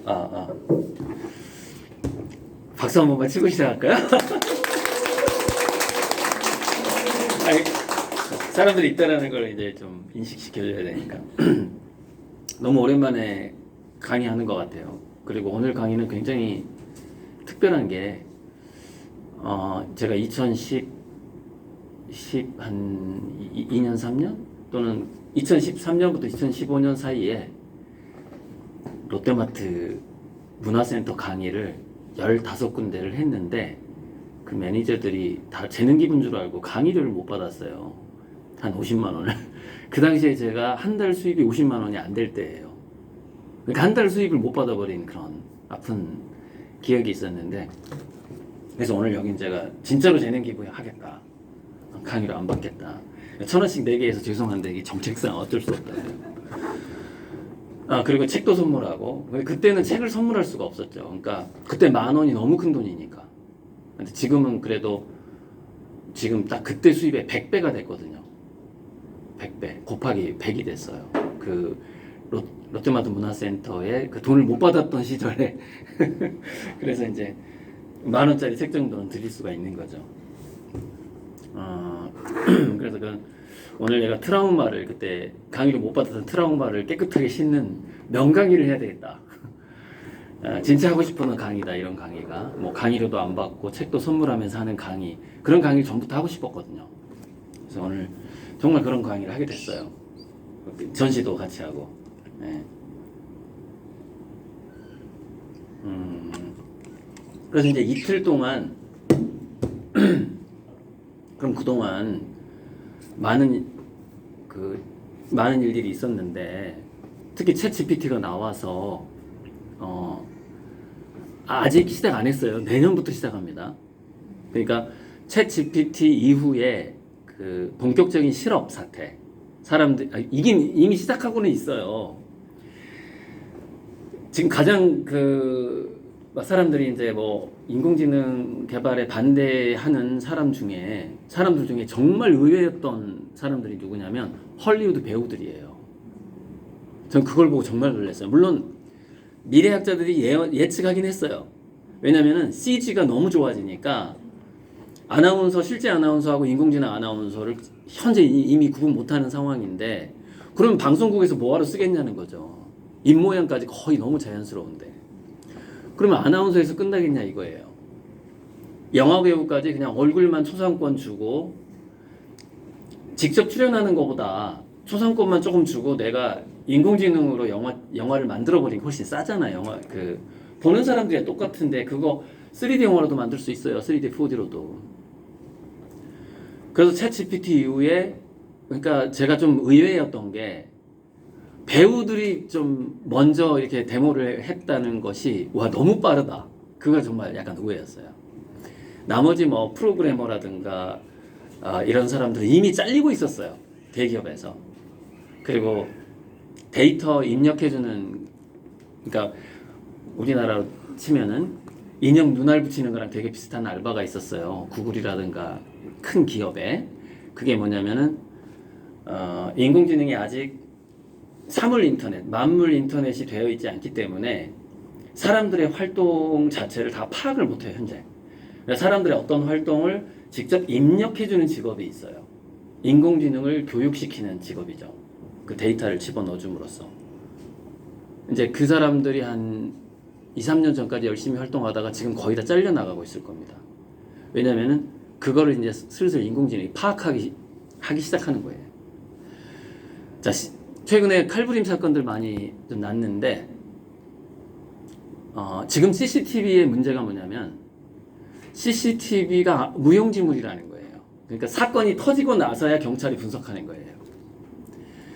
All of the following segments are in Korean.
아, 아. 박수 한 번만 치고 시작할까요? 아니, 사람들이 있다라는 걸 이제 좀 인식시켜줘야 되니까. 너무 오랜만에 강의하는 것 같아요. 그리고 오늘 강의는 굉장히 특별한 게, 제가 2년 3년? 또는 2013년부터 2015년 사이에 롯데마트 문화센터 강의를 15군데를 했는데, 그 매니저들이 다 재능 기분 줄 알고 강의료를 못 받았어요. 한 50만 원을. 그 당시에 제가 한 달 수입이 50만 원이 안 될 때예요. 그러니까 한 달 수입을 못 받아버린 그런 아픈 기억이 있었는데, 그래서 오늘 여긴 제가 진짜로 재능 기부하겠다. 강의료 안 받겠다. 1,000원씩 내게 해서 죄송한데 이게 정책상 어쩔 수 없다. 그리고 책도 선물하고. 그때는 책을 선물할 수가 없었죠. 그러니까 그때 10,000원이 너무 큰 돈이니까. 근데 지금은 그래도 지금 딱 그때 수입의 100배가 됐거든요. 100배 곱하기 100이 됐어요. 그 롯데마트 문화센터에 그 돈을 못 받았던 시절에 그래서 이제 10,000원짜리 책 정도는 드릴 수가 있는 거죠. 그래서 오늘 내가 트라우마를, 그때 강의를 못 받았던 트라우마를 깨끗하게 씻는 명강의를 해야 되겠다. 진짜 하고 싶은 강의다, 이런 강의가. 뭐 강의료도 안 받고 책도 선물하면서 하는 강의, 그런 강의를 전부터 하고 싶었거든요. 그래서 오늘 정말 그런 강의를 하게 됐어요. 전시도 같이 하고. 네. 그래서 이제 이틀 동안 그럼 그동안 많은 일들이 있었는데, 특히 챗 GPT가 나와서 아직 시작 안 했어요. 내년부터 시작합니다. 그러니까 챗 GPT 이후에 그 본격적인 실업 사태, 사람들 이미 시작하고는 있어요. 지금 가장 사람들이 이제 뭐 인공지능 개발에 반대하는 사람들 중에 정말 의외였던 사람들이 누구냐면 헐리우드 배우들이에요. 전 그걸 보고 정말 놀랐어요. 물론 미래학자들이 예측하긴 했어요. 왜냐면은 CG가 너무 좋아지니까 실제 아나운서하고 인공지능 아나운서를 현재 이미 구분 못하는 상황인데, 그럼 방송국에서 뭐하러 쓰겠냐는 거죠. 입모양까지 거의 너무 자연스러운데. 그러면 아나운서에서 끝나겠냐 이거예요. 영화배우까지 그냥 얼굴만 초상권 주고, 직접 출연하는 것보다 초상권만 조금 주고 내가 인공지능으로 영화를 만들어버리는 게 훨씬 싸잖아요. 보는 사람들이 똑같은데 그거 3D 영화로도 만들 수 있어요. 3D, 4D로도. 그래서 챗 GPT 이후에, 그러니까 제가 좀 의외였던 게, 배우들이 좀 먼저 이렇게 데모를 했다는 것이, 와, 너무 빠르다. 그거 정말 약간 의외였어요. 나머지 뭐 프로그래머라든가 이런 사람들은 이미 잘리고 있었어요. 대기업에서. 그리고 데이터 입력해주는, 그러니까 우리나라로 치면은 인형 눈알 붙이는 거랑 되게 비슷한 알바가 있었어요. 구글이라든가 큰 기업에. 그게 뭐냐면은 인공지능이 아직 사물 인터넷, 만물 인터넷이 되어 있지 않기 때문에 사람들의 활동 자체를 다 파악을 못해요, 현재. 사람들의 어떤 활동을 직접 입력해주는 직업이 있어요. 인공지능을 교육시키는 직업이죠. 그 데이터를 집어넣어줌으로써. 이제 그 사람들이 한 2, 3년 전까지 열심히 활동하다가 지금 거의 다 잘려나가고 있을 겁니다. 왜냐면은 그거를 이제 슬슬 인공지능이 하기 시작하는 거예요. 자, 최근에 칼부림 사건들 많이 좀 났는데, 지금 CCTV의 문제가 뭐냐면, CCTV가 무용지물이라는 거예요. 그러니까 사건이 터지고 나서야 경찰이 분석하는 거예요.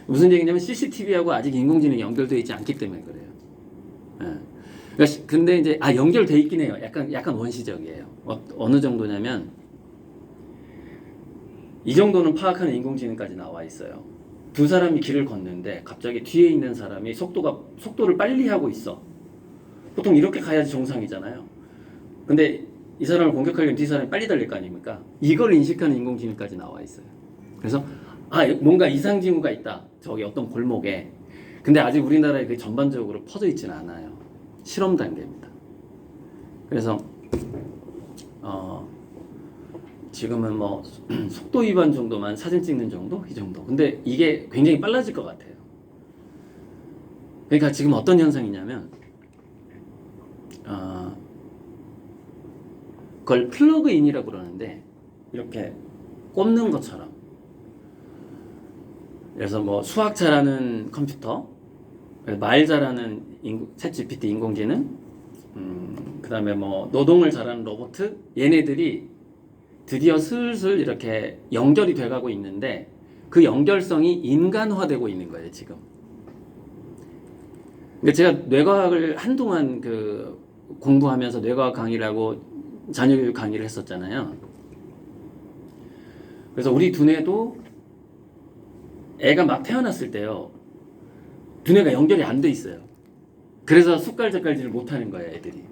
무슨 얘기냐면 CCTV하고 아직 인공지능이 연결되어 있지 않기 때문에 그래요. 그러니까 근데 이제 연결돼 있긴 해요. 약간 원시적이에요. 어느 정도냐면, 이 정도는 파악하는 인공지능까지 나와 있어요. 두 사람이 길을 걷는데 갑자기 뒤에 있는 사람이 속도를 빨리 하고 있어. 보통 이렇게 가야지 정상이잖아요. 근데 이 사람을 공격하려면 뒤 사람이 빨리 달릴 거 아닙니까? 이걸 인식하는 인공지능까지 나와 있어요. 그래서 뭔가 이상 징후가 있다. 저기 어떤 골목에. 근데 아직 우리나라에 그게 전반적으로 퍼져 있지는 않아요. 실험 단계입니다. 그래서 지금은 뭐 속도 위반 정도만 사진 찍는 정도? 이 정도. 근데 이게 굉장히 빨라질 것 같아요. 그러니까 지금 어떤 현상이냐면 그걸 플러그인이라고 그러는데 이렇게 꼽는 것처럼, 그래서 뭐 수학 잘하는 컴퓨터, 말 잘하는 챗 GPT 인공지능, 그 다음에 뭐 노동을 잘하는 로봇, 얘네들이 드디어 슬슬 이렇게 연결이 돼가고 있는데 그 연결성이 인간화되고 있는 거예요 지금. 그러니까 제가 뇌과학을 한동안 공부하면서 뇌과학 강의를 하고 자녀교육 강의를 했었잖아요. 그래서 우리 두뇌도 애가 막 태어났을 때요, 두뇌가 연결이 안 돼 있어요. 그래서 숟갈젓갈질을 못하는 거예요 애들이.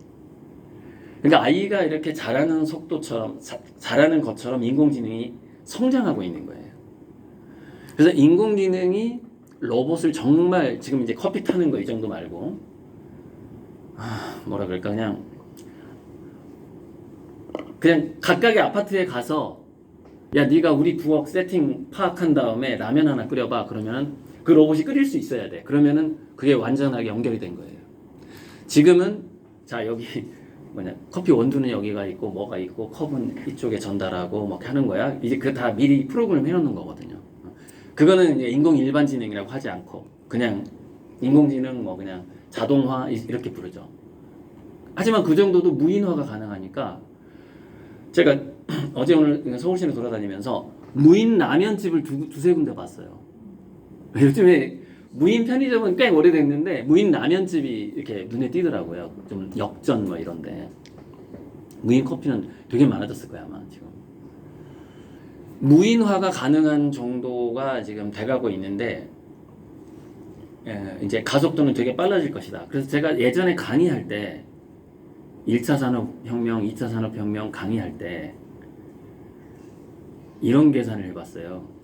그러니까 아이가 이렇게 자라는 속도처럼, 자라는 것처럼 인공지능이 성장하고 있는 거예요. 그래서 인공지능이 로봇을 정말, 지금 이제 커피 타는 거 이 정도 말고, 뭐라 그럴까, 그냥 각각의 아파트에 가서 야 네가 우리 부엌 세팅 파악한 다음에 라면 하나 끓여봐. 그러면은 그 로봇이 끓일 수 있어야 돼. 그러면은 그게 완전하게 연결이 된 거예요. 지금은 자 여기 커피 원두는 여기가 있고 뭐가 있고 컵은 이쪽에 전달하고 뭐 하는 거야. 이제 그 다 미리 프로그램 해놓는 거거든요. 그거는 이제 인공 일반지능이라고 하지 않고 그냥 인공지능 뭐 그냥 자동화 이렇게 부르죠. 하지만 그 정도도 무인화가 가능하니까 제가 어제 오늘 서울시내 돌아다니면서 무인 라면집을 두세 군데 봤어요. 요즘에 무인 편의점은 꽤 오래됐는데 무인 라면집이 이렇게 눈에 띄더라고요. 좀 역전 뭐 이런데. 무인 커피는 되게 많아졌을 거야 아마 지금. 무인화가 가능한 정도가 지금 돼가고 있는데 이제 가속도는 되게 빨라질 것이다. 그래서 제가 예전에 강의할 때 1차 산업혁명, 2차 산업혁명 강의할 때 이런 계산을 해봤어요.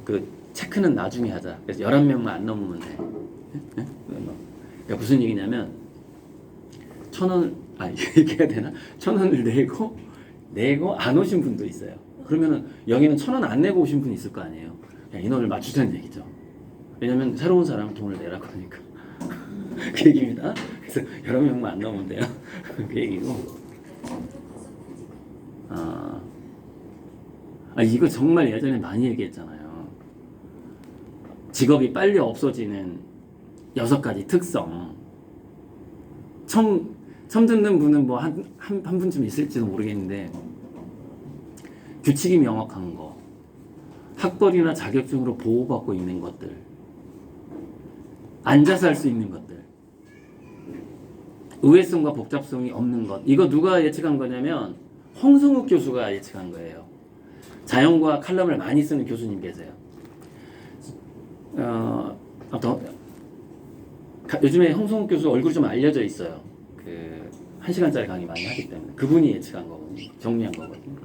그 체크는 나중에 하자. 그래서 11명만 안 넘으면 돼. 그러니까 무슨 얘기냐면 1,000원, 얘기해야 되나? 1,000원을 내고 안 오신 분도 있어요. 그러면은 여기는 1,000원 안 내고 오신 분 있을 거 아니에요. 인원을 맞추자는 얘기죠. 왜냐면 새로운 사람 돈을 내라고 하니까. 그 얘기입니다. 그래서 여러 명만 안 넘으면 돼요. 그 얘기고. 이거 정말 예전에 많이 얘기했잖아요. 직업이 빨리 없어지는 6가지 특성. 처음 듣는 분은 뭐 한 분쯤 있을지도 모르겠는데, 규칙이 명확한 거, 학벌이나 자격증으로 보호받고 있는 것들, 앉아서 할 수 있는 것들, 의외성과 복잡성이 없는 것. 이거 누가 예측한 거냐면 홍성욱 교수가 예측한 거예요. 자연과학 칼럼을 많이 쓰는 교수님 계세요. 요즘에 홍성욱 교수 얼굴이 좀 알려져 있어요. 1시간짜리 강의 많이 하기 때문에 그분이 예측한 거거든요. 정리한 거거든요.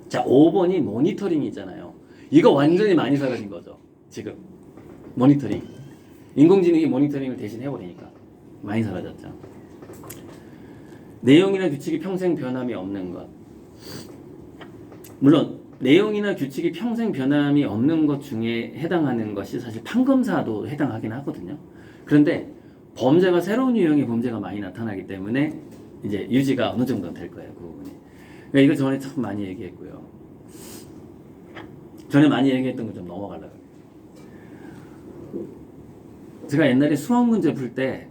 자, 5번이 모니터링이 있잖아요. 이거 완전히 많이 사라진 거죠. 지금 모니터링, 인공지능이 모니터링을 대신 해버리니까 많이 사라졌죠. 내용이나 규칙이 평생 변함이 없는 것. 물론 내용이나 규칙이 평생 변함이 없는 것 중에 해당하는 것이 사실 판검사도 해당하긴 하거든요. 그런데 범죄가 새로운 유형의 범죄가 많이 나타나기 때문에 이제 유지가 어느 정도는 될 거예요. 그 부분이. 그러니까 이거 전에 참 많이 얘기했고요. 전에 많이 얘기했던 거 좀 넘어가려고. 제가 옛날에 수학 문제 풀 때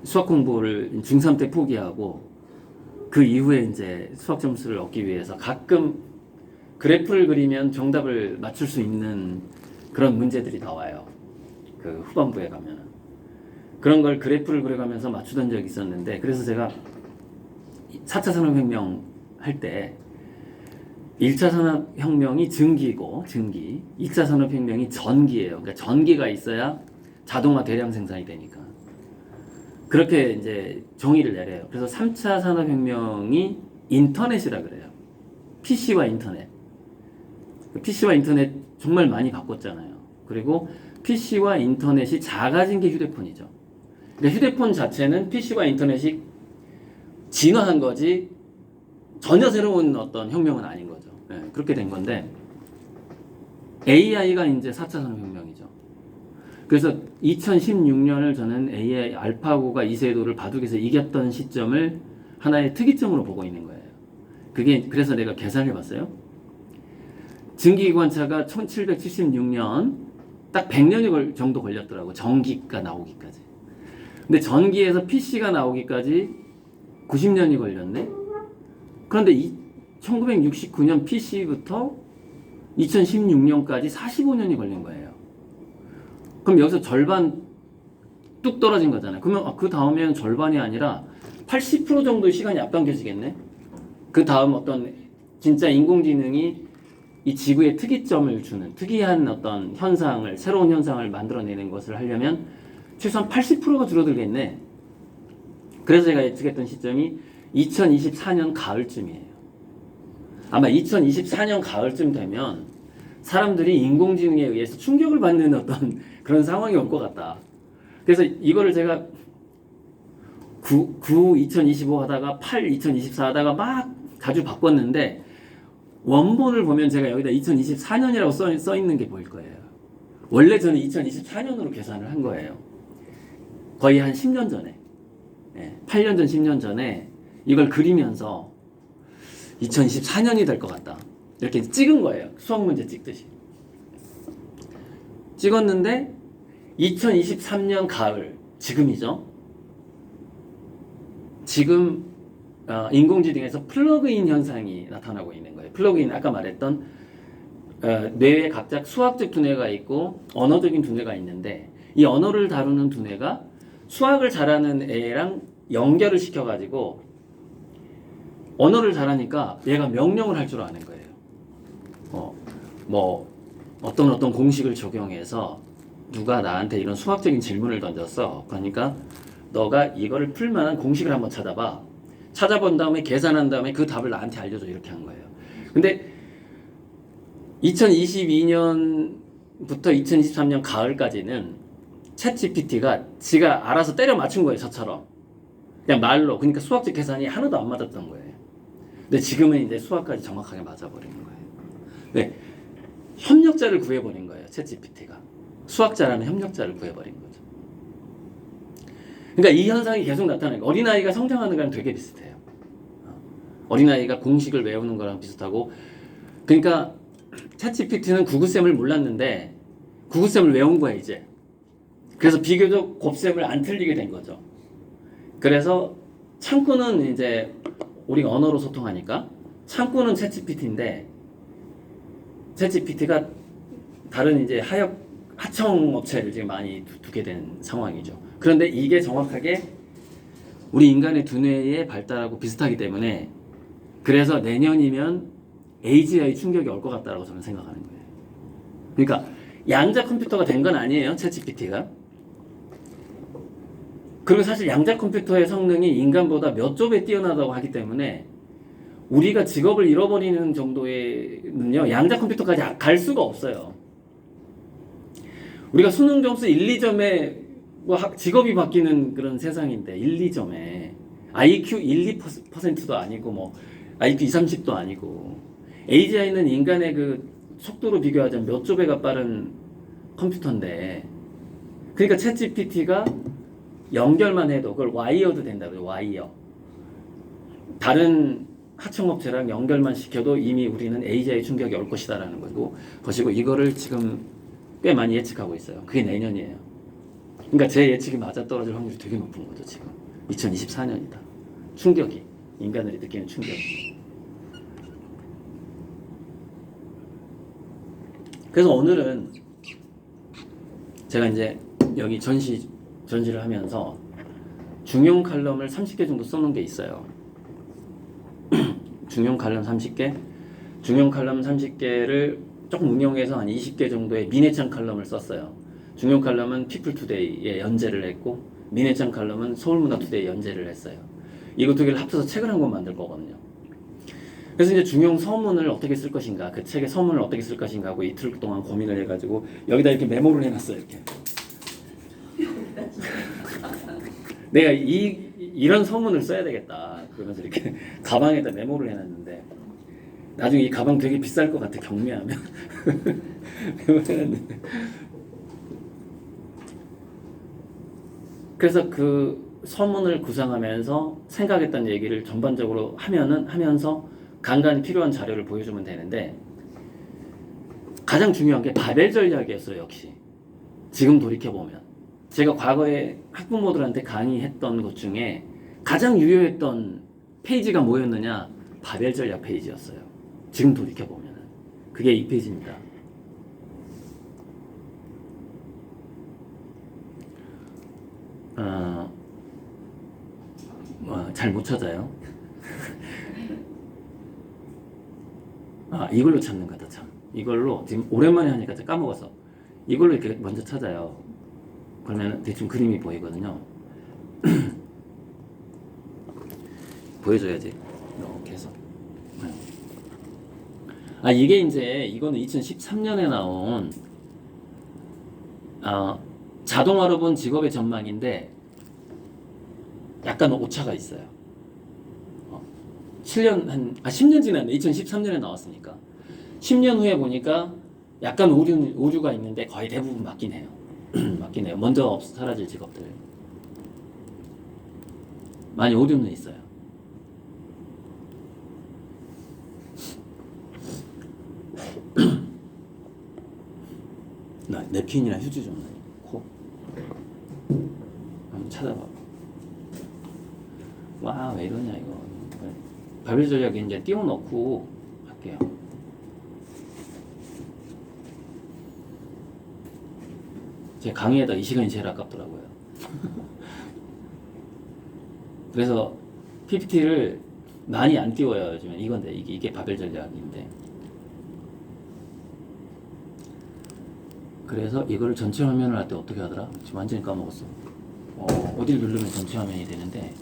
수학 공부를 중3 때 포기하고 그 이후에 이제 수학 점수를 얻기 위해서 가끔 그래프를 그리면 정답을 맞출 수 있는 그런 문제들이 나와요. 그 후반부에 가면은. 그런 걸 그래프를 그려가면서 맞추던 적이 있었는데, 그래서 제가 4차 산업혁명 할 때 1차 산업혁명이 증기고, 2차 산업혁명이 전기예요. 그러니까 전기가 있어야 자동화 대량 생산이 되니까. 그렇게 이제 정의를 내려요. 그래서 3차 산업혁명이 인터넷이라 그래요. PC와 인터넷. PC와 인터넷 정말 많이 바꿨잖아요. 그리고 PC와 인터넷이 작아진 게 휴대폰이죠. 그러니까 휴대폰 자체는 PC와 인터넷이 진화한 거지 전혀 새로운 어떤 혁명은 아닌 거죠. 네, 그렇게 된 건데 AI가 이제 4차 산업혁명이죠. 그래서 2016년을 저는 AI 알파고가 이세돌을 바둑에서 이겼던 시점을 하나의 특이점으로 보고 있는 거예요. 그게 그래서 내가 계산해 봤어요. 증기기관차가 1776년 딱 100년이 정도 걸렸더라고. 전기가 나오기까지. 근데 전기에서 PC가 나오기까지 90년이 걸렸네. 그런데 1969년 PC부터 2016년까지 45년이 걸린 거예요. 그럼 여기서 절반 뚝 떨어진 거잖아요. 그러면 그 다음에는 절반이 아니라 80% 정도의 시간이 앞당겨지겠네. 그 다음 어떤 진짜 인공지능이 이 지구에 특이점을 주는 특이한 어떤 현상을, 새로운 현상을 만들어내는 것을 하려면 최소한 80%가 줄어들겠네. 그래서 제가 예측했던 시점이 2024년 가을쯤이에요. 아마 2024년 가을쯤 되면 사람들이 인공지능에 의해서 충격을 받는 어떤 그런 상황이 올 것 같다. 그래서 이거를 제가 9 2025 하다가 8 2024 하다가 막 자주 바꿨는데 원본을 보면 제가 여기다 2024년이라고 써 있는 게 보일 거예요. 원래 저는 2024년으로 계산을 한 거예요. 거의 한 10년 전에. 8년 전, 10년 전에 이걸 그리면서 2024년이 될 것 같다. 이렇게 찍은 거예요. 수학 문제 찍듯이. 찍었는데 2023년 가을, 지금이죠. 지금 인공지능에서 플러그인 현상이 나타나고 있는 거예요. 플러그인 아까 말했던 뇌에 각자 수학적 두뇌가 있고 언어적인 두뇌가 있는데 이 언어를 다루는 두뇌가 수학을 잘하는 애랑 연결을 시켜가지고 언어를 잘하니까 얘가 명령을 할 줄 아는 거예요. 뭐 어떤 공식을 적용해서 누가 나한테 이런 수학적인 질문을 던졌어. 그러니까 너가 이거를 풀 만한 공식을 한번 찾아봐. 찾아본 다음에 계산한 다음에 그 답을 나한테 알려줘. 이렇게 한 거예요. 근데 2022년부터 2023년 가을까지는 챗GPT가 지가 알아서 때려 맞춘 거예요. 저처럼. 그냥 말로. 그러니까 수학적 계산이 하나도 안 맞았던 거예요. 근데 지금은 이제 수학까지 정확하게 맞아버리는 거예요. 네. 협력자를 구해버린 거예요. 챗GPT가. 수학자라는 협력자를 구해버린 거죠. 그러니까 이 현상이 계속 나타나는 거예요. 어린아이가 성장하는 거랑 되게 비슷해요. 어린아이가 공식을 외우는 거랑 비슷하고 그러니까 챗GPT는 구구쌤을 몰랐는데 구구쌤을 외운 거야 이제. 그래서 비교적 곱셈을 안 틀리게 된 거죠. 그래서 창구는 이제 우리가 언어로 소통하니까 창구는 챗GPT인데 챗GPT가 다른 이제 하청 업체를 지금 많이 두게 된 상황이죠. 그런데 이게 정확하게 우리 인간의 두뇌의 발달하고 비슷하기 때문에 그래서 내년이면 AGI 충격이 올 것 같다라고 저는 생각하는 거예요. 그러니까 양자 컴퓨터가 된 건 아니에요, 챗GPT가. 그리고 사실 양자 컴퓨터의 성능이 인간보다 몇 조 배 뛰어나다고 하기 때문에 우리가 직업을 잃어버리는 정도에는요, 양자 컴퓨터까지 갈 수가 없어요. 우리가 수능 점수 1, 2점에 뭐 직업이 바뀌는 그런 세상인데 1, 2점에 IQ 1, 2%도 아니고 뭐 IQ 2, 30도 아니고 AGI는 인간의 그 속도로 비교하자면 몇 조 배가 빠른 컴퓨터인데 그러니까 챗GPT가 연결만 해도 그걸 와이어도 된다고요. 와이어. 다른 하청업체랑 연결만 시켜도 이미 우리는 AGI 충격이 올 것이다라는 것이고 이거를 지금 꽤 많이 예측하고 있어요. 그게 내년이에요. 그러니까 제 예측이 맞아떨어질 확률이 되게 높은 거죠. 지금 2024년이다. 충격이 인간들이 느끼는 충격이. 그래서 오늘은 제가 이제 여기 전시를 하면서 중용 칼럼을 30개 정도 써놓은 게 있어요. 중용 칼럼 30개? 중용 칼럼 30개를 조금 응용해서 한 20개 정도의 민해찬 칼럼을 썼어요. 중용 칼럼은 피플투데이에 연재를 했고 민해찬 칼럼은 서울문화투데이에 연재를 했어요. 이거 두 개를 합쳐서 책을 한 권 만들 거거든요. 그래서 이제 중용 서문을 어떻게 쓸 것인가, 그 책의 서문을 어떻게 쓸 것인가 하고 이틀 동안 고민을 해가지고 여기다 이렇게 메모를 해놨어요. 이렇게. 내가 이런 서문을 써야 되겠다. 그러면서 이렇게 가방에다 메모를 해놨는데 나중에 이 가방 되게 비쌀 것 같아, 경매하면. 메모를 해놨는데. 그래서 그 서문을 구상하면서 생각했던 얘기를 전반적으로 하면서 간간히 필요한 자료를 보여주면 되는데, 가장 중요한 게 바벨 전략이었어요. 역시 지금 돌이켜보면 제가 과거에 학부모들한테 강의했던 것 중에 가장 유효했던 페이지가 뭐였느냐? 바벨 전략 페이지였어요. 지금 돌이켜보면 그게 이 페이지입니다. 잘 못 찾아요. 이걸로 찾는 거다. 참, 이걸로 지금 오랜만에 하니까 까먹어서 이걸로 이렇게 먼저 찾아요. 그러면 대충 그림이 보이거든요. 보여줘야지. 이렇게 해서. 이게 이제 이거는 2013년에 나온 자동화로 본 직업의 전망인데 약간 오차가 있어요. 10년 지났네. 2013년에 나왔으니까 10년 후에 보니까 약간 오류가 있는데 거의 대부분 맞긴 해요. 맞긴 해요. 먼저 사라질 직업들 많이 오류는 있어요. 나 냅킨이나 휴지 좀 코 한번 찾아봐. 와, 왜 이러냐 이거. 바벨 전략 이제 띄워놓고 할게요. 제 강의에다 이 시간이 제일 아깝더라고요. 그래서 PPT를 많이 안 띄워요. 요즘엔 이건데 이게 바벨 전략인데. 그래서 이거를 전체 화면을 할 때 어떻게 하더라? 지금 완전히 까먹었어. 어딜 누르면 전체 화면이 되는데.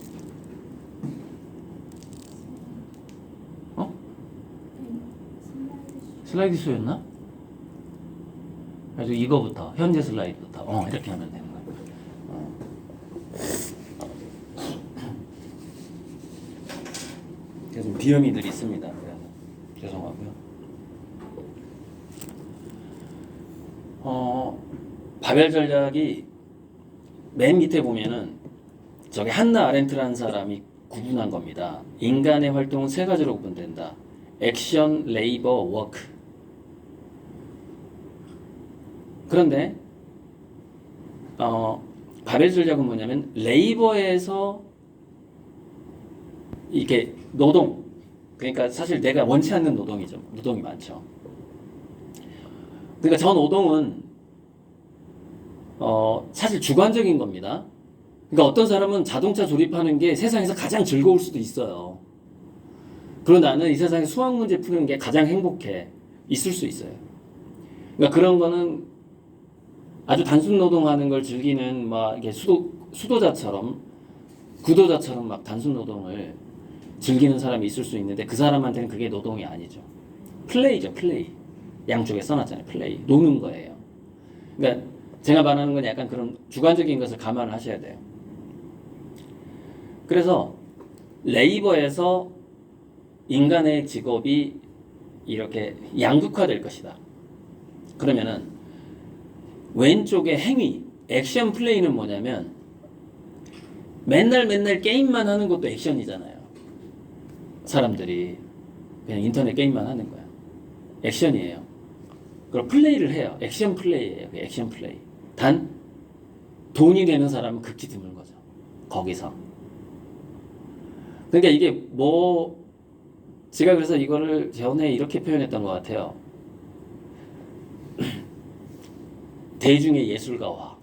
슬라이드 쇼였나? 그래서 이거부터 현재 슬라이드부터 이렇게 하면 되는 거야. 그래서 비염이들이 있습니다. 그래서 죄송하고요. 바벨 전략이 맨 밑에 보면은 저기 한나 아렌트라는 사람이 구분한 겁니다. 인간의 활동은 세 가지로 구분된다. 액션, 레이버, 워크. 그런데 바벨 전략은 뭐냐면 레이버에서 이게 노동, 그러니까 사실 내가 원치 않는 노동이죠. 노동이 많죠. 그러니까 저 노동은 사실 주관적인 겁니다. 그러니까 어떤 사람은 자동차 조립하는 게 세상에서 가장 즐거울 수도 있어요. 그리고 나는 이 세상에 수학 문제 푸는 게 가장 행복해. 있을 수 있어요. 그러니까 그런 거는 아주 단순 노동하는 걸 즐기는 막 이게 수도자처럼 구도자처럼 막 단순 노동을 즐기는 사람이 있을 수 있는데 그 사람한테는 그게 노동이 아니죠. 플레이죠, 플레이. 양쪽에 써놨잖아요, 플레이. 노는 거예요. 그러니까 제가 말하는 건 약간 그런 주관적인 것을 감안을 하셔야 돼요. 그래서 레이버에서 인간의 직업이 이렇게 양극화될 것이다. 그러면은 왼쪽의 행위, 액션 플레이는 뭐냐면 맨날 게임만 하는 것도 액션이잖아요. 사람들이 그냥 인터넷 게임만 하는 거야. 액션이에요. 그리고 플레이를 해요. 액션 플레이예요. 액션 플레이. 단 돈이 되는 사람은 극히 드문 거죠. 거기서. 그러니까 이게 제가 그래서 이거를 전에 이렇게 표현했던 것 같아요. 대중의 예술가와.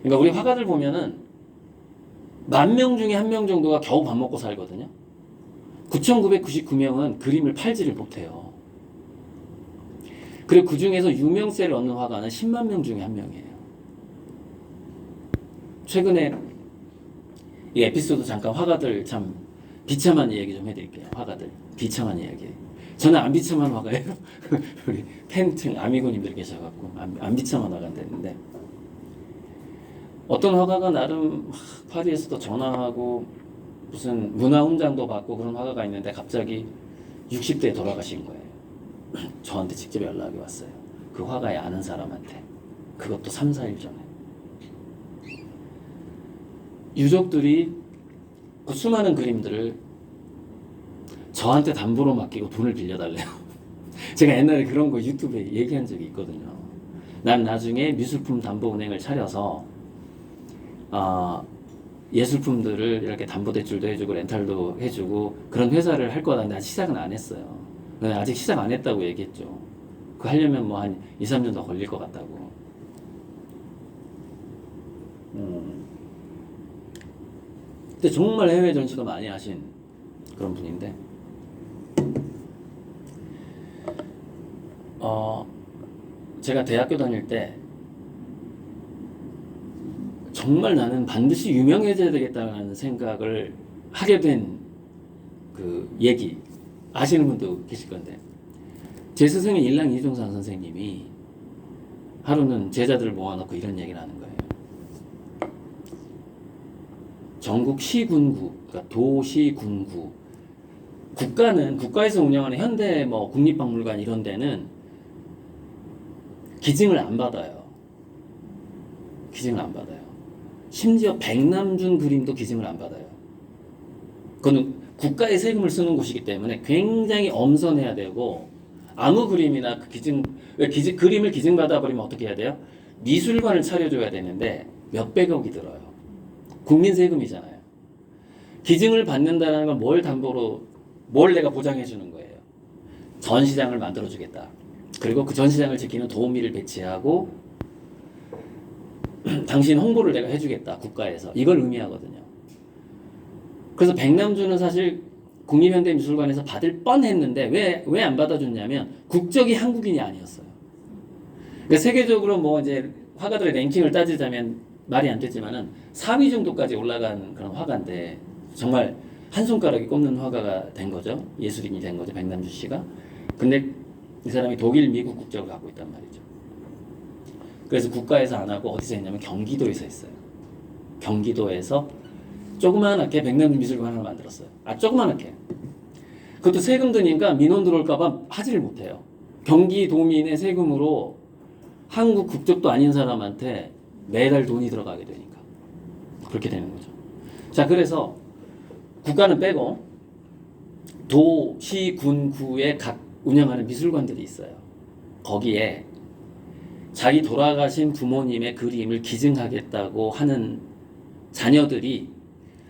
그러니까 우리 화가들 보면은 10,000명 중에 1명 정도가 겨우 밥 먹고 살거든요. 9,999명은 그림을 팔지를 못해요. 그리고 그 중에서 유명세를 얻는 화가는 10만 명 중에 1명이에요. 최근에 이 에피소드 잠깐 화가들 참 비참한 이야기 좀 해드릴게요. 화가들 비참한 이야기. 저는 안 비참한 화가예요. 우리 팬층 아미고님들 계셔갖고 안 비참한 화가 됐는데, 어떤 화가가 나름 파리에서도 전화하고 무슨 문화 훈장도 받고 그런 화가가 있는데 갑자기 60대에 돌아가신 거예요. 저한테 직접 연락이 왔어요. 그 화가의 아는 사람한테. 그것도 3, 4일 전에. 유족들이 그 수많은 그림들을 저한테 담보로 맡기고 돈을 빌려달래요. 제가 옛날에 그런 거 유튜브에 얘기한 적이 있거든요. 난 나중에 미술품 담보은행을 차려서 예술품들을 이렇게 담보대출도 해주고 렌탈도 해주고 그런 회사를 할 거다. 근데 아직 시작은 안 했어요. 아직 시작 안 했다고 얘기했죠. 그거 하려면 뭐 한 2, 3년 더 걸릴 것 같다고. 근데 정말 해외 전시도 많이 하신 그런 분인데, 제가 대학교 다닐 때 정말 나는 반드시 유명해져야 되겠다는 생각을 하게 된 그 얘기 아시는 분도 계실 건데, 제 스승인 일랑 이종산 선생님이 하루는 제자들을 모아놓고 이런 얘기를 하는 거예요. 전국 시군구, 그러니까 도시군구, 국가에서 운영하는 현대 뭐 국립박물관 이런 데는 기증을 안 받아요. 기증을 안 받아요. 심지어 백남준 그림도 기증을 안 받아요. 그건 국가의 세금을 쓰는 곳이기 때문에 굉장히 엄선해야 되고, 아무 그림이나 그림을 기증받아 버리면 어떻게 해야 돼요? 미술관을 차려줘야 되는데 몇백억이 들어요. 국민 세금이잖아요. 기증을 받는다는 건 뭘 내가 보장해 주는 거예요? 전시장을 만들어 주겠다. 그리고 그 전시장을 지키는 도우미를 배치하고 당신 홍보를 내가 해주겠다, 국가에서. 이걸 의미하거든요. 그래서 백남준은 사실 국립현대미술관에서 받을 뻔했는데 왜 안 받아줬냐면 국적이 한국인이 아니었어요. 그러니까 세계적으로 뭐 이제 화가들의 랭킹을 따지자면 말이 안 되지만은 4위 정도까지 올라간 그런 화가인데 정말 한 손가락에 꼽는 화가가 된 거죠. 예술인이 된 거죠, 백남준 씨가. 근데 이 사람이 독일, 미국 국적을 갖고 있단 말이죠. 그래서 국가에서 안 하고 어디서 했냐면 경기도에서 했어요. 경기도에서 조그만하게 백남준 미술관 하나 만들었어요. 조그만하게. 그것도 세금 드니까 민원 들어올까봐 하지를 못해요. 경기도민의 세금으로 한국 국적도 아닌 사람한테 매달 돈이 들어가게 되니까 그렇게 되는 거죠. 자, 그래서 국가는 빼고 도, 시, 군, 구에 각 운영하는 미술관들이 있어요. 거기에 자기 돌아가신 부모님의 그림을 기증하겠다고 하는 자녀들이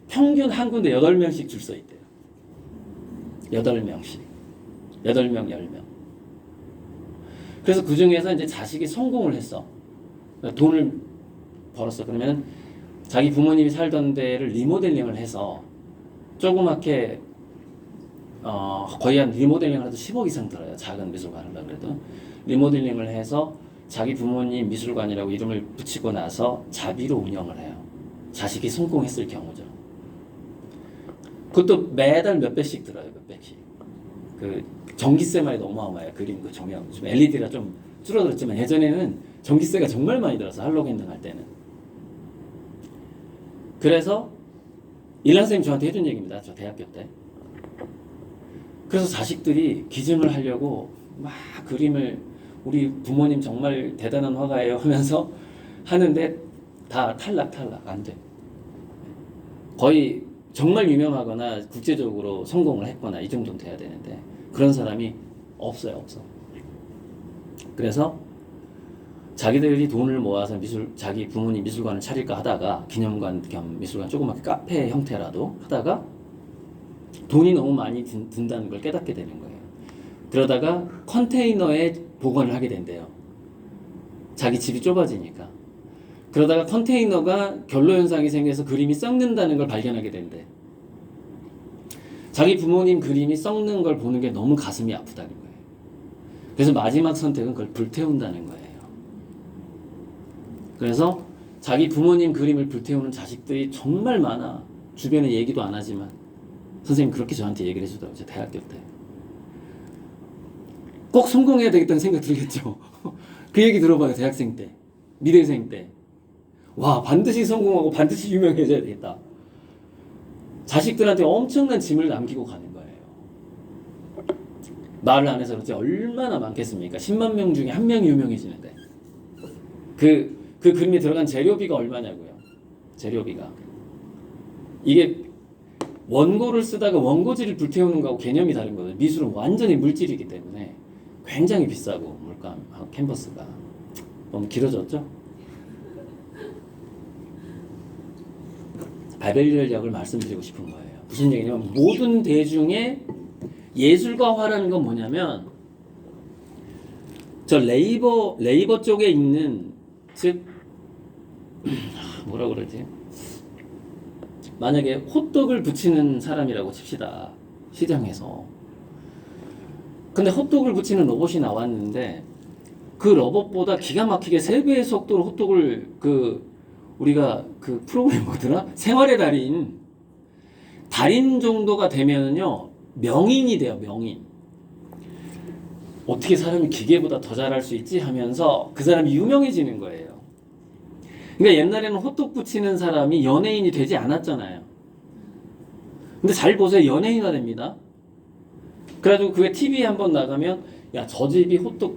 평균 한 군데 8명씩 줄 서 있대요. 8명씩. 8명, 10명. 그래서 그 중에서 이제 자식이 성공을 했어. 돈을 벌었어. 그러면 자기 부모님이 살던 데를 리모델링을 해서 조그맣게 거의 한 리모델링을 해도 10억 이상 들어요. 작은 미술관 하려고 그래도. 리모델링을 해서 자기 부모님 미술관이라고 이름을 붙이고 나서 자비로 운영을 해요. 자식이 성공했을 경우죠. 그것도 매달 몇 배씩 들어요. 몇 배씩. 그 전기세만 해도 어마어마해요. 그림 그 조명. 좀 LED가 좀 줄어들었지만 예전에는 전기세가 정말 많이 들어서 할로겐 등 할 때는. 그래서 일란 선생님 저한테 해준 얘기입니다. 저 대학교 때. 그래서 자식들이 기증을 하려고 막 그림을 우리 부모님 정말 대단한 화가예요 하면서 하는데 다 탈락 안 돼. 거의 정말 유명하거나 국제적으로 성공을 했거나 이 정도는 돼야 되는데 그런 사람이 없어요. 그래서 자기들이 돈을 모아서 자기 부모님 미술관을 차릴까 하다가 기념관 겸 미술관 조그맣게 카페 형태라도 하다가 돈이 너무 많이 든다는 걸 깨닫게 되는 거예요. 그러다가 컨테이너에 보관을 하게 된대요. 자기 집이 좁아지니까. 그러다가 컨테이너가 결로현상이 생겨서 그림이 썩는다는 걸 발견하게 된대. 자기 부모님 그림이 썩는 걸 보는 게 너무 가슴이 아프다는 거예요. 그래서 마지막 선택은 그걸 불태운다는 거예요. 그래서 자기 부모님 그림을 불태우는 자식들이 정말 많아. 주변에 얘기도 안 하지만 선생님 그렇게 저한테 얘기를 해주더라고요. 제 대학교 때. 꼭 성공해야 되겠다는 생각 들겠죠. 그 얘기 들어봐요. 대학생 때, 미대생 때. 와, 반드시 성공하고 반드시 유명해져야 되겠다. 자식들한테 엄청난 짐을 남기고 가는 거예요. 말을 안 해서 그렇지 얼마나 많겠습니까? 10만 명 중에 한 명이 유명해지는데. 그 그림에 들어간 재료비가 얼마냐고요. 재료비가. 이게 원고를 쓰다가 원고지를 불태우는 거하고 개념이 다른 거예요. 미술은 완전히 물질이기 때문에 굉장히 비싸고 물감, 캔버스가 너무 길어졌죠? 바벨리얼역을 말씀드리고 싶은 거예요. 무슨 얘기냐면 모든 대중의 예술과 화라는 건 뭐냐면 저 레이버 쪽에 있는 즉 뭐라 그러지? 만약에 호떡을 붙이는 사람이라고 칩시다. 시장에서. 근데 호떡을 붙이는 로봇이 나왔는데 그 로봇보다 기가 막히게 3배의 속도로 호떡을 우리가 그 프로그램 뭐더라? 생활의 달인 정도가 되면은요 명인이 돼요. 명인. 어떻게 사람이 기계보다 더 잘할 수 있지 하면서 그 사람이 유명해지는 거예요. 그러니까 옛날에는 호떡 붙이는 사람이 연예인이 되지 않았잖아요. 근데 잘 보세요. 연예인화 됩니다. 그래가지고 그게 TV에 한번 나가면 야, 저 집이 호떡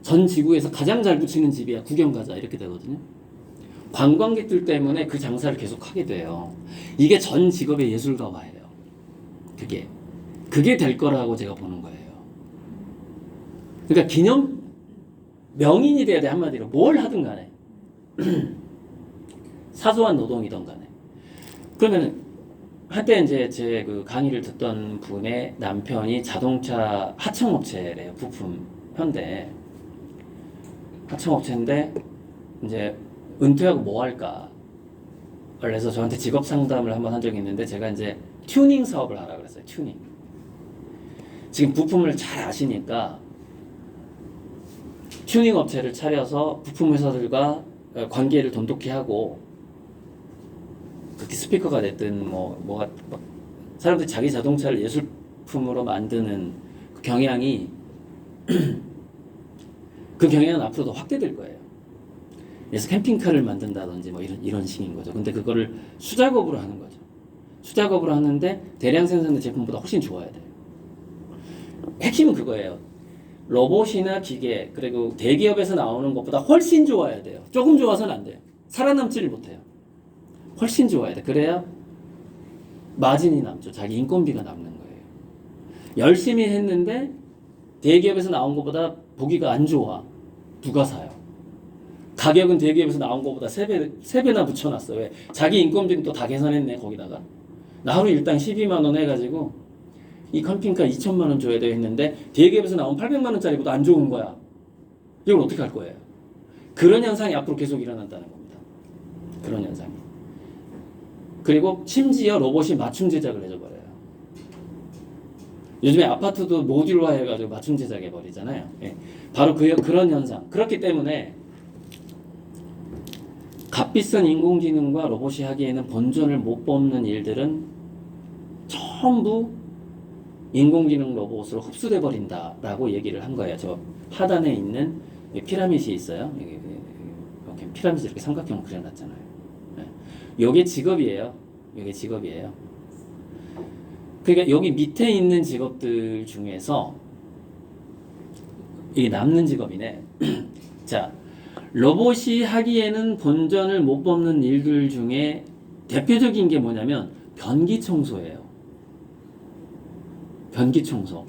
전 지구에서 가장 잘 붙이는 집이야. 구경 가자. 이렇게 되거든요. 관광객들 때문에 그 장사를 계속 하게 돼요. 이게 전 직업의 예술가화예요. 그게 될 거라고 제가 보는 거예요. 그러니까 명인이 돼야 돼. 한마디로 뭘 하든 간에 사소한 노동이든 간에. 그러면 한때 이제 제 그 강의를 듣던 분의 남편이 자동차 하청업체래요. 부품 현대 하청업체인데 이제 은퇴하고 뭐 할까? 그래서 저한테 직업 상담을 한번 한 적이 있는데 제가 이제 튜닝 사업을 하라 그랬어요. 튜닝. 지금 부품을 잘 아시니까 튜닝 업체를 차려서 부품 회사들과 관계를 돈독히 하고 그게 스피커가 됐든 뭐가 사람들이 자기 자동차를 예술품으로 만드는 그 경향이 그 경향은 앞으로도 확대될 거예요. 그래서 캠핑카를 만든다든지 뭐 이런 식인 거죠. 근데 그거를 수작업으로 하는 거죠. 수작업으로 하는데 대량 생산된 제품보다 훨씬 좋아야 돼요. 핵심은 그거예요. 로봇이나 기계 그리고 대기업에서 나오는 것보다 훨씬 좋아야 돼요. 조금 좋아서는 안 돼요. 살아남지를 못해요. 훨씬 좋아야 돼. 그래야 마진이 남죠. 자기 인건비가 남는 거예요. 열심히 했는데 대기업에서 나온 것보다 보기가 안 좋아. 누가 사요? 가격은 대기업에서 나온 것보다 3배나 붙여놨어. 왜? 자기 인건비는 또 다 계산했네. 거기다가 나 하루 일당 12만 원 해가지고 이 캠핑카 2천만 원 줘야 돼 했는데 대기업에서 나온 800만 원짜리보다 안 좋은 거야. 이걸 어떻게 할 거예요? 그런 현상이 앞으로 계속 일어난다는 겁니다. 그런 현상이. 그리고 심지어 로봇이 맞춤 제작을 해줘버려요. 요즘에 아파트도 모듈화 해가지고 맞춤 제작해버리잖아요. 예. 바로 그런 현상. 그렇기 때문에 값비싼 인공지능과 로봇이 하기에는 본전을 못 뽑는 일들은 전부 인공지능 로봇으로 흡수돼 버린다라고 얘기를 한 거예요. 저 하단에 있는 피라밋이 있어요. 이렇게 피라밋 이렇게 삼각형 그려놨잖아요. 요게 직업이에요. 요게 직업이에요. 그러니까 여기 밑에 있는 직업들 중에서 이게 남는 직업이네. 자, 로봇이 하기에는 본전을 못 뽑는 일들 중에 대표적인 게 뭐냐면 변기 청소예요. 변기 청소.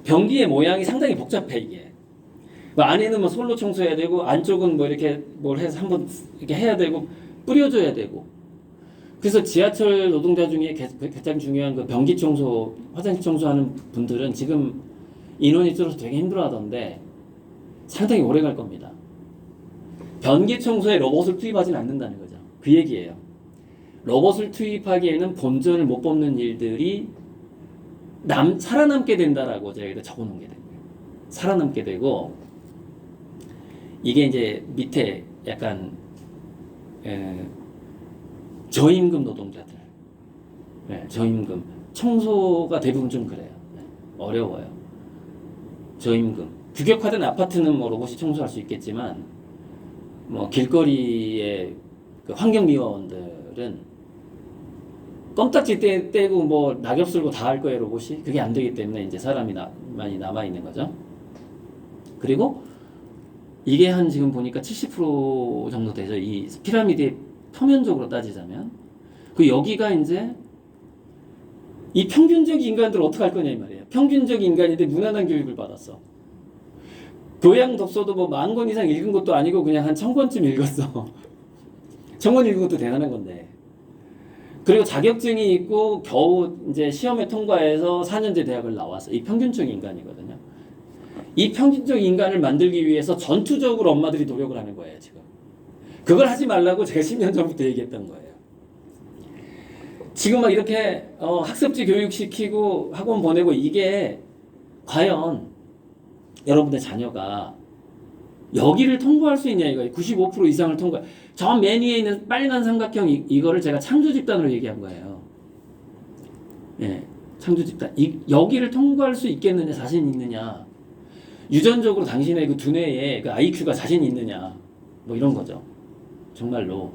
변기의 모양이 상당히 복잡해 이게. 뭐 안에는 뭐 솔로 청소해야 되고 안쪽은 뭐 이렇게 뭘 해서 한번 이렇게 해야 되고 뿌려줘야 되고. 그래서 지하철 노동자 중에 가장 중요한 그 변기 청소, 화장실 청소하는 분들은 지금 인원이 줄어서 되게 힘들어하던데 상당히 오래 갈 겁니다. 변기 청소에 로봇을 투입하지는 않는다는 거죠. 그 얘기예요. 로봇을 투입하기에는 본전을 못 뽑는 일들이 살아남게 된다라고 제가 여기다 적어놓은 게 돼요. 살아남게 되고 이게 이제 밑에 약간 저임금 노동자들, 저임금 청소가 대부분 좀 그래요. 네. 어려워요. 저임금. 규격화된 아파트는 뭐 로봇이 청소할 수 있겠지만 뭐 길거리의 그 환경미화원들은 껌딱지 떼고 뭐 낙엽 쓸고 다 할 거예요, 로봇이. 그게 안 되기 때문에 이제 사람이 많이 남아 있는 거죠. 그리고 이게 한 지금 보니까 70% 정도 되죠. 이 피라미드의 표면적으로 따지자면. 그 여기가 이제 이 평균적 인간들을 어떻게 할 거냐 이 말이에요. 평균적 인간인데 무난한 교육을 받았어. 교양 독서도 뭐 10,000권 이상 읽은 것도 아니고 그냥 한 1,000권쯤 읽었어. 1,000권 읽은 것도 대단한 건데. 그리고 자격증이 있고 겨우 이제 시험에 통과해서 4년제 대학을 나왔어. 이 평균적 인간이거든요. 이 평균적 인간을 만들기 위해서 전투적으로 엄마들이 노력을 하는 거예요, 지금. 그걸 하지 말라고 제가 10년 전부터 얘기했던 거예요. 지금 막 이렇게 학습지 교육시키고 학원 보내고 이게 과연 여러분의 자녀가 여기를 통과할 수 있냐 이거예요. 95% 이상을 통과. 저 맨 위에 있는 빨간 삼각형 이거를 제가 창조 집단으로 얘기한 거예요. 예, 창조 집단. 여기를 통과할 수 있겠느냐, 자신 있느냐. 유전적으로 당신의 그 두뇌에 그 IQ가 자신 있느냐. 뭐 이런 거죠. 정말로.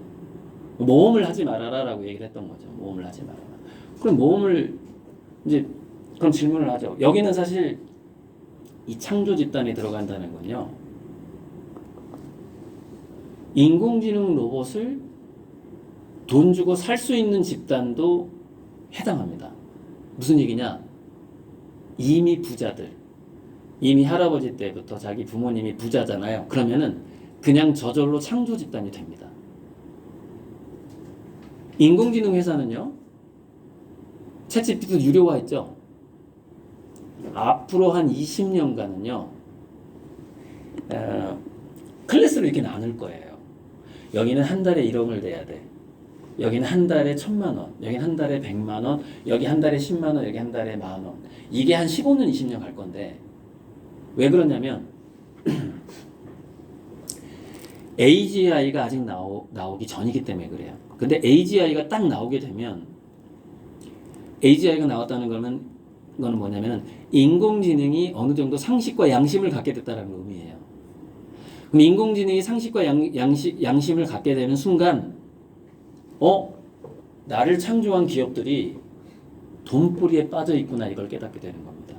모험을 하지 말아라라고 얘기를 했던 거죠. 모험을 하지 말아라. 그럼 모험을 이제 그럼 질문을 하죠. 여기는 사실 이 창조 집단에 들어간다는 건요. 인공지능 로봇을 돈 주고 살 수 있는 집단도 해당합니다. 무슨 얘기냐? 이미 부자들. 이미 할아버지 때부터 자기 부모님이 부자잖아요. 그러면은 그냥 저절로 창조 집단이 됩니다. 인공지능 회사는요. 챗GPT도 유료화했죠. 앞으로 한 20년간은요. 클래스를 이렇게 나눌 거예요. 여기는 한 달에 1억을 내야 돼. 여기는 한 달에 1,000만 원. 여기는 한 달에 100만 원. 여기 한 달에 10만 원. 여기 한 달에 10,000원. 이게 한 15년, 20년 갈 건데 왜 그러냐면 AGI가 아직 나오기 전이기 때문에 그래요. 근데 AGI가 딱 나오게 되면 AGI가 나왔다는 거는 뭐냐면 인공지능이 어느 정도 상식과 양심을 갖게 됐다는 의미예요. 그럼 인공지능이 상식과 양심을 갖게 되는 순간 나를 창조한 기업들이 돈벌이에 빠져 있구나 이걸 깨닫게 되는 겁니다.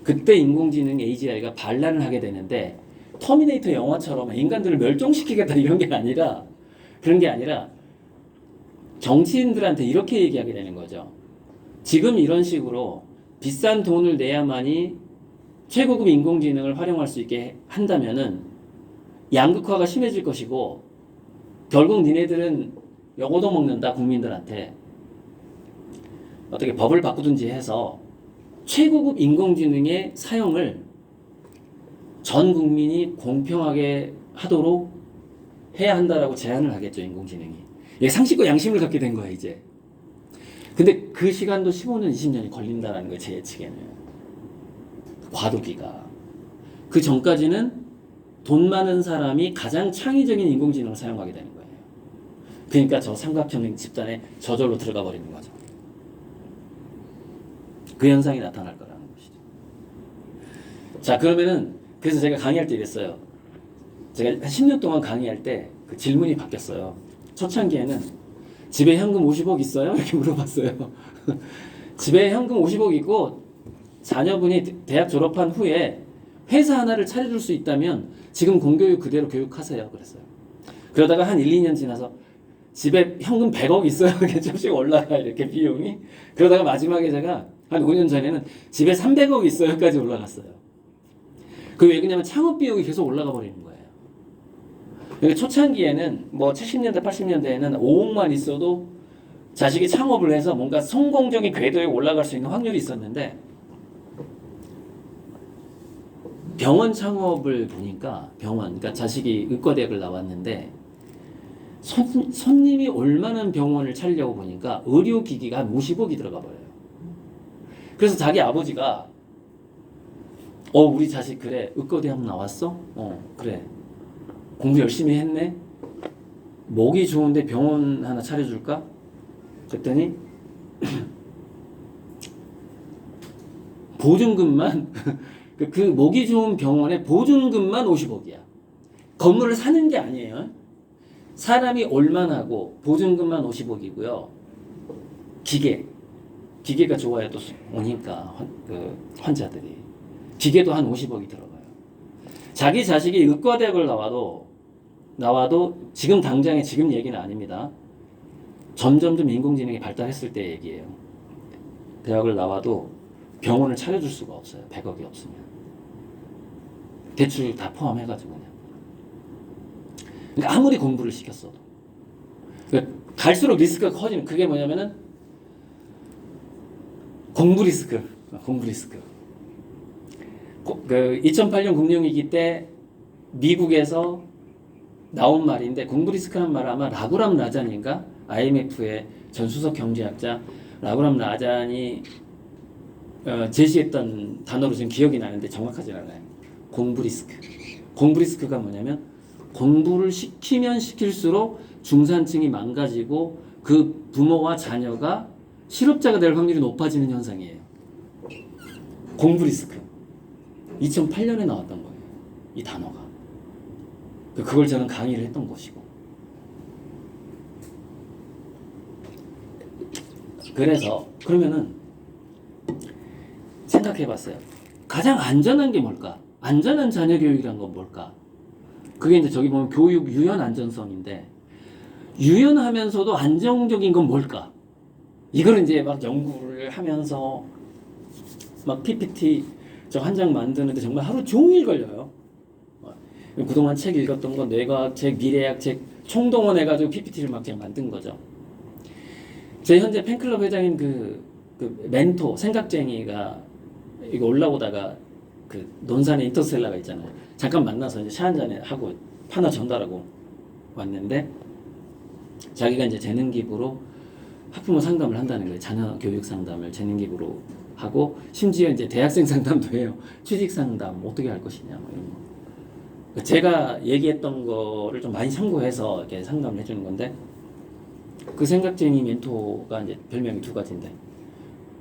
그때 인공지능 AGI가 반란을 하게 되는데 터미네이터 영화처럼 인간들을 멸종시키겠다 이런 게 아니라 그런 게 아니라 정치인들한테 이렇게 얘기하게 되는 거죠. 지금 이런 식으로 비싼 돈을 내야만이 최고급 인공지능을 활용할 수 있게 한다면은 양극화가 심해질 것이고 결국 니네들은 요거도 먹는다 국민들한테 어떻게 법을 바꾸든지 해서 최고급 인공지능의 사용을 전 국민이 공평하게 하도록 해야 한다라고 제안을 하겠죠, 인공지능이. 이게 상식과 양심을 갖게 된 거야, 이제. 근데 그 시간도 15년, 20년이 걸린다는 거예요, 제 예측에는. 과도기가. 그 전까지는 돈 많은 사람이 가장 창의적인 인공지능을 사용하게 되는 거예요. 그러니까 저 삼각형 집단에 저절로 들어가 버리는 거죠. 그 현상이 나타날 거라는 것이죠. 자, 그러면은 그래서 제가 강의할 때 이랬어요. 제가 한 10년 동안 강의할 때 그 질문이 바뀌었어요. 초창기에는 집에 현금 50억 있어요? 이렇게 물어봤어요. 집에 현금 50억 있고 자녀분이 대학 졸업한 후에 회사 하나를 차려줄 수 있다면 지금 공교육 그대로 교육하세요. 그랬어요. 그러다가 한 1, 2년 지나서 집에 현금 100억 있어요. 이렇게 조금씩 올라가 이렇게 비용이. 그러다가 마지막에 제가 한 5년 전에는 집에 300억 있어요까지 올라갔어요. 그 왜 그러냐면 창업 비용이 계속 올라가 버리는 거예요. 그러니까 초창기에는 뭐 70년대, 80년대에는 5억만 있어도 자식이 창업을 해서 뭔가 성공적인 궤도에 올라갈 수 있는 확률이 있었는데 병원 창업을 보니까 그러니까 자식이 의과대학을 나왔는데 손님이 올 만한 병원을 차리려고 보니까 의료기기가 한 50억이 들어가 버려요. 그래서 자기 아버지가 우리 자식 그래 의과대학 나왔어? 그래 공부 열심히 했네? 목이 좋은데 병원 하나 차려줄까? 그랬더니 보증금만 그 목이 좋은 병원의 보증금만 50억이야. 건물을 사는 게 아니에요. 사람이 올만하고 보증금만 50억이고요. 기계가 좋아야 또 오니까 환자들이 기계도 한 50억이 들어가요. 자기 자식이 의과대학을 나와도 지금 당장에 지금 얘기는 아닙니다. 점점점 인공지능이 발달했을 때 얘기예요. 대학을 나와도 병원을 차려줄 수가 없어요. 100억이 없으면. 대출 다 포함해가지고 그냥. 그러니까 아무리 공부를 시켰어도. 그러니까 갈수록 리스크가 커지는 그게 뭐냐면은 공부 리스크. 그 2008년 금융위기 때 미국에서 나온 말인데 공부 리스크란 말은 아마 라구람 라잔인가 IMF의 전 수석 경제학자 라구람 라잔이 제시했던 단어로 지금 기억이 나는데 정확하진 않아요. 공부 리스크가 뭐냐면 공부를 시키면 시킬수록 중산층이 망가지고 그 부모와 자녀가 실업자가 될 확률이 높아지는 현상이에요. 공부 리스크. 2008년에 나왔던 거예요. 이 단어가. 그걸 저는 강의를 했던 것이고. 그래서 그러면은 생각해 봤어요. 가장 안전한 게 뭘까? 안전한 자녀 교육이란 건 뭘까? 그게 이제 저기 보면 교육 유연 안전성인데 유연하면서도 안정적인 건 뭘까? 이걸 이제 막 연구를 하면서 막 PPT 저 한 장 만드는데 정말 하루 종일 걸려요. 그동안 책 읽었던 거 뇌과학 책, 미래학 책 총동원해가지고 PPT를 막 그냥 만든 거죠. 제 현재 팬클럽 회장인 그 멘토 생각쟁이가 이거 올라오다가 그 논산에 인터스텔라가 있잖아요. 잠깐 만나서 이제 차 한잔 하고 하나 전달하고 왔는데 자기가 이제 재능 기부로 학부모 상담을 한다는 거예요. 자녀 교육 상담을 재능 기부로 하고 심지어 이제 대학생 상담도 해요. 취직 상담 어떻게 할 것이냐 뭐 이런 거. 제가 얘기했던 거를 좀 많이 참고해서 이렇게 상담을 해주는 건데 그 생각쟁이 멘토가 이제 별명이 두 가지인데